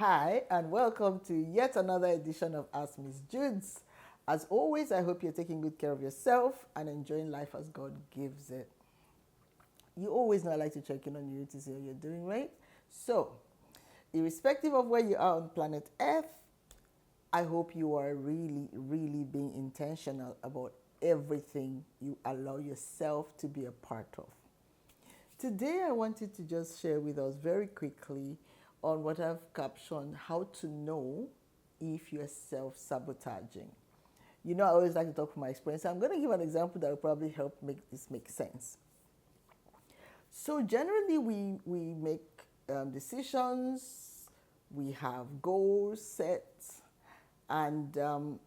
Hi, and welcome to yet another edition of Ask Miss Judes. As always, I hope you're taking good care of yourself and enjoying life as God gives it. You always know I like to check in on you to see how you're doing, right? So, irrespective of where you are on planet Earth, I hope you are really being intentional about everything you allow yourself to be a part of. Today, I wanted to just share with us very quickly on what I've captioned how to know if you're self sabotaging. You know, I always like to talk from my experience. I'm going to give an example that will probably help make this make sense. So, generally, we make decisions, we have goals set, and so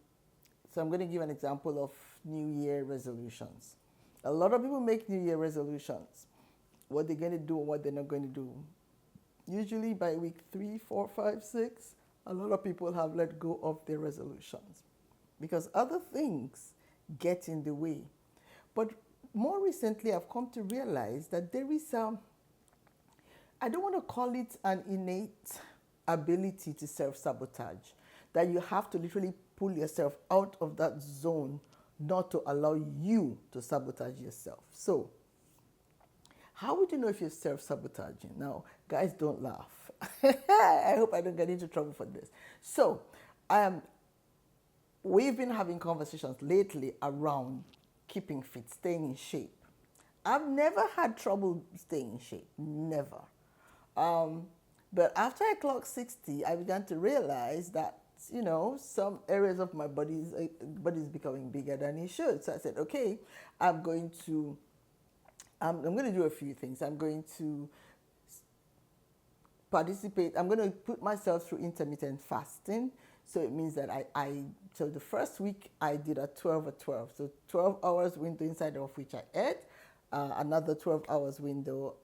I'm going to give an example of New Year resolutions. A lot of people make New Year resolutions, what they're going to do and what they're not going to do. Usually by week 3, 4, 5, 6, a lot of people have let go of their resolutions because other things get in the way. But more recently, I've come to realize that there is I don't want to call it an innate ability to self-sabotage, that you have to literally pull yourself out of that zone not to allow you to sabotage yourself. So, how would you know if you're self-sabotaging? Now, guys, don't laugh. I hope I don't get into trouble for this. So, we've been having conversations lately around keeping fit, staying in shape. I've never had trouble staying in shape, never. But after I clocked 60, I began to realize that, some areas of my body is becoming bigger than it should. So I said, okay, I'm going to do a few things. I'm going to participate. I'm going to put myself through intermittent fasting. So it means that so the first week I did a 12 or 12. So 12 hours window inside of which I ate, another 12 hours window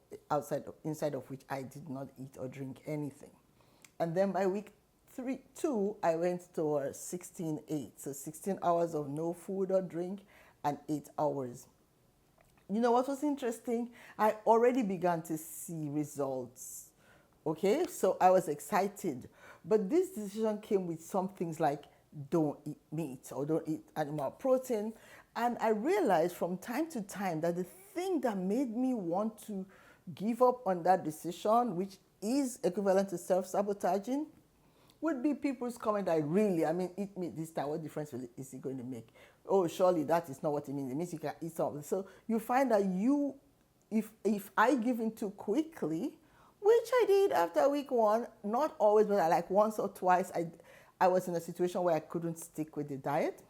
inside of which I did not eat or drink anything. And then by week 2, I went to 16-8. So 16 hours of no food or drink and 8 hours. You know what was interesting? I already began to see results. Okay, so I was excited. But this decision came with some things like don't eat meat or don't eat animal protein. And I realized from time to time that the thing that made me want to give up on that decision, which is equivalent to self-sabotaging, would be people's comment that eat meat this time, what difference is it going to make? Oh, surely that is not what it means. It means you can eat something. So you find that if I give in too quickly, which I did after week 1, not always, but like once or twice, I was in a situation where I couldn't stick with the diet.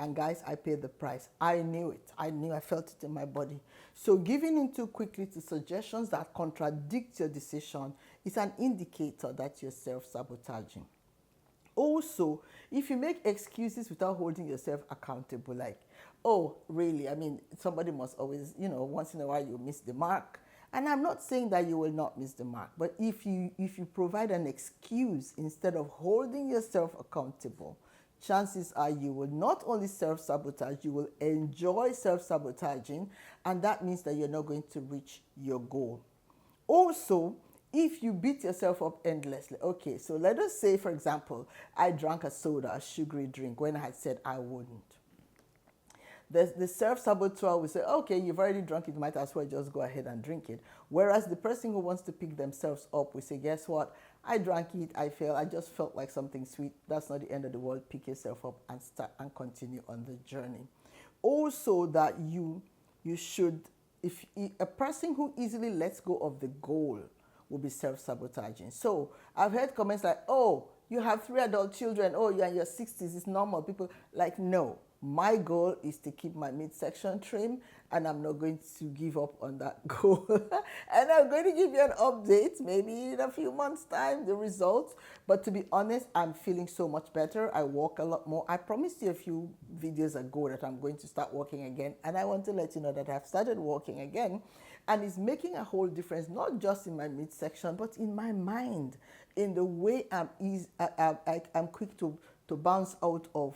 And guys, I paid the price. I knew it. I felt it in my body. So giving in too quickly to suggestions that contradict your decision is an indicator that you're self-sabotaging. Also, if you make excuses without holding yourself accountable, like, oh, really, somebody must always, once in a while you miss the mark. And I'm not saying that you will not miss the mark, but if you provide an excuse instead of holding yourself accountable, chances are you will not only self-sabotage, you will enjoy self-sabotaging, and that means that you're not going to reach your goal. Also, if you beat yourself up endlessly, okay, so let us say, for example, I drank a soda, a sugary drink, when I had said I wouldn't. The self-saboteur will say, okay, you've already drunk it, you might as well just go ahead and drink it. Whereas the person who wants to pick themselves up will say, guess what? I drank it, I failed, I just felt like something sweet. That's not the end of the world. Pick yourself up and start and continue on the journey. Also, that you should, if a person who easily lets go of the goal will be self-sabotaging. So I've heard comments like, oh, you have 3 adult children, oh, you're in your 60s, it's normal. People like, no. My goal is to keep my midsection trim, and I'm not going to give up on that goal. And I'm going to give you an update, maybe in a few months' time, the results. But to be honest, I'm feeling so much better. I walk a lot more. I promised you a few videos ago that I'm going to start walking again, and I want to let you know that I've started walking again, and it's making a whole difference, not just in my midsection, but in my mind, in the way I'm quick to bounce out of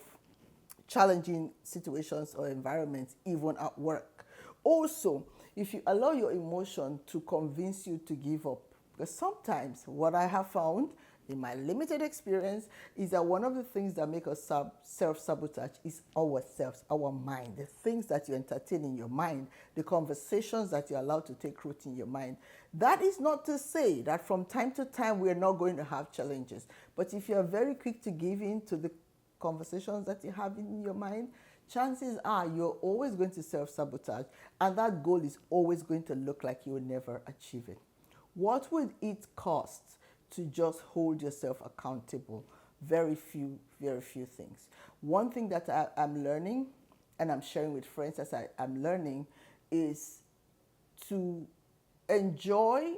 challenging situations or environments, even at work. Also, if you allow your emotion to convince you to give up, because sometimes what I have found in my limited experience, is that one of the things that make us self-sabotage is ourselves, our mind, the things that you entertain in your mind, the conversations that you allow to take root in your mind. That is not to say that from time to time we're not going to have challenges. But if you're very quick to give in to the conversations that you have in your mind, chances are you're always going to self-sabotage, and that goal is always going to look like you will never achieve it. What would it cost to just hold yourself accountable? Very few things. One thing that I'm learning, and I'm sharing with friends as I'm learning, is to enjoy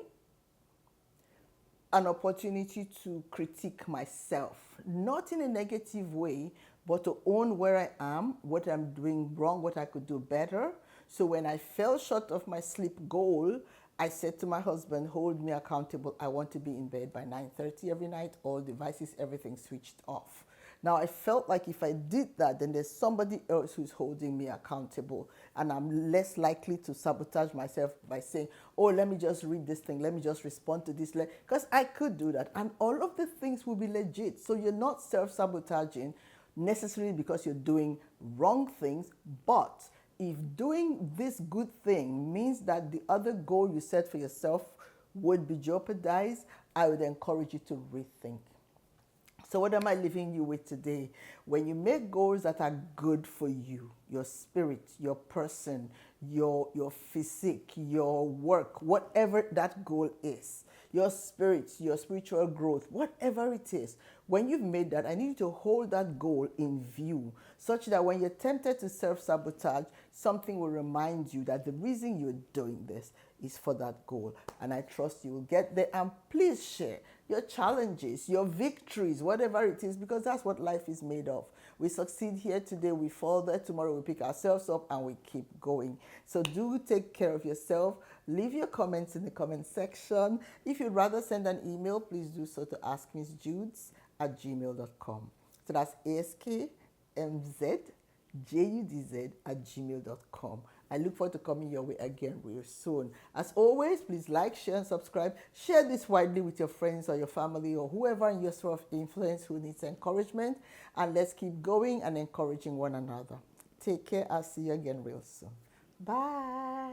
an opportunity to critique myself, not in a negative way, but to own where I am, what I'm doing wrong, what I could do better. So when I fell short of my sleep goal, I said to my husband, hold me accountable. I want to be in bed by 9:30 every night, all devices, everything switched off. Now, I felt like if I did that, then there's somebody else who's holding me accountable, and I'm less likely to sabotage myself by saying, oh, let me just read this thing, let me just respond to this, because I could do that, and all of the things will be legit. So you're not self-sabotaging necessarily because you're doing wrong things, but if doing this good thing means that the other goal you set for yourself would be jeopardized, I would encourage you to rethink. So what am I leaving you with today? When you make goals that are good for you, your spirit, your person, your physique, your work, whatever that goal is, your spirit, your spiritual growth, whatever it is, when you've made that, I need you to hold that goal in view such that when you're tempted to self-sabotage, something will remind you that the reason you're doing this is for that goal. And I trust you will get there. And please share your challenges, your victories, whatever it is, because that's what life is made of. We succeed here today, we fall there, tomorrow we pick ourselves up and we keep going. So do take care of yourself. Leave your comments in the comment section. If you'd rather send an email, please do so to askmissjudes@gmail.com. So that's askmzjudz@gmail.com. I look forward to coming your way again real soon. As always, please like, share, and subscribe. Share this widely with your friends or your family or whoever in your sphere of influence who needs encouragement. And let's keep going and encouraging one another. Take care. I'll see you again real soon. Bye.